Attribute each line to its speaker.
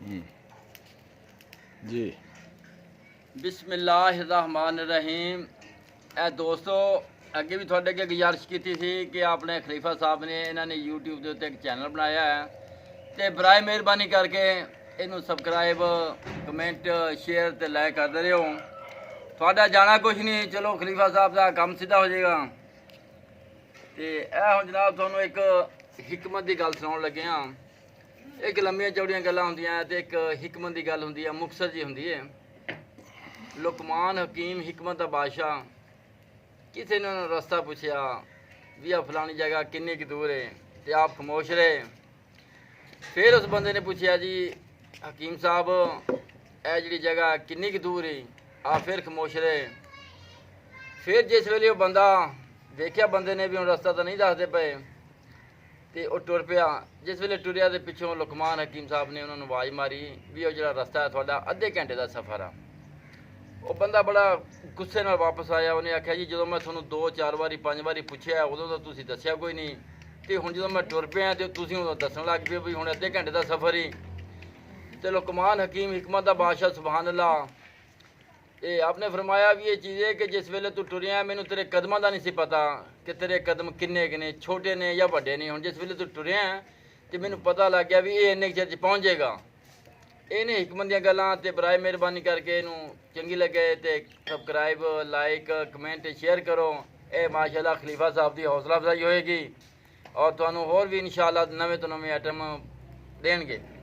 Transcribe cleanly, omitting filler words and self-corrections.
Speaker 1: जी
Speaker 2: बिस्मिल्लाहिर्रहमानिर्रहीम। ए दोस्तों, अगे भी थोड़े अगे गुजारिश की थी कि आपने खलीफा साहब ने इन्होंने यूट्यूब के उत्ते एक चैनल बनाया है, तो बराए मेहरबानी करके इनू सबसक्राइब कमेंट शेयर तो लाइक करते रहो। थोड़ा जाना कुछ नहीं, चलो खलीफा साहब का काम सीधा हो जाएगा। तो यह हम जनाब थोनों एक हिकमत की गल सुनाउण लगे हाँ। एक लंबियां चौड़ियां गल्लां हुंदियां ते एक हिकमत की गल हुंदी है, मुखसर जी हुंदी है। लुकमान हकीम हिकमत दा बादशाह किसी ने उन्होंने रस्ता पूछया भी आ फलानी जगह किन्नी की दूर है, तो आप खामोश रहे। फिर उस बंदे ने पूछया जी हकीम साहब ए जी जगह किन्नी की दूर है, आप फिर खामोश रहे। फिर जिस वेले वो बंदा देखिया बंदे ने भी हम रस्ता तो नहीं दसते पे, तो वह टुर पिया। जिस वेले टुरिया तो पिछों लुकमान हकीम साहब ने उन्होंने आवाज़ मारी भी वो जो रस्ता है थोड़ा अद्धे घंटे का सफ़र है। वो बंदा बड़ा गुस्से नाल वापस आया। उन्हें आख्या जी जो मैं थोनों 2-4 बारी 5 बारी पूछया उदों तो तुसीं दस्सिया कोई नहीं, तो हुण जो मैं टुर पिया तो तुसीं उदों दस्सण लग पे भी हुण अद्धे घंटे का सफ़र ही। तो लुकमान हकीम हिकमत दा बादशाह सुभान अल्लाह, ये आपने फरमाया भी ये चीज़ है कि जिस वेले तू टुरिया मैनू तेरे कदमां दा नहीं सी पता कि तेरे कदम किन्ने के ने, छोटे ने या बड़े ने। हुण जिस वेले तू टुरिया तो मैनू पता लग गया भी ये इन्ने चिर च पहुँच जाएगा। इन्हें हिकमत दी गल्लां ते बराए मेहरबानी करके इनू चंगी लगे तो सबसक्राइब लाइक कमेंट शेयर करो। ये माशाअल्लाह खलीफा साहब की हौसला अफजाई होएगी और तुहानू होर भी इंशाअल्लाह नवे तो नवे आइटम देणगे।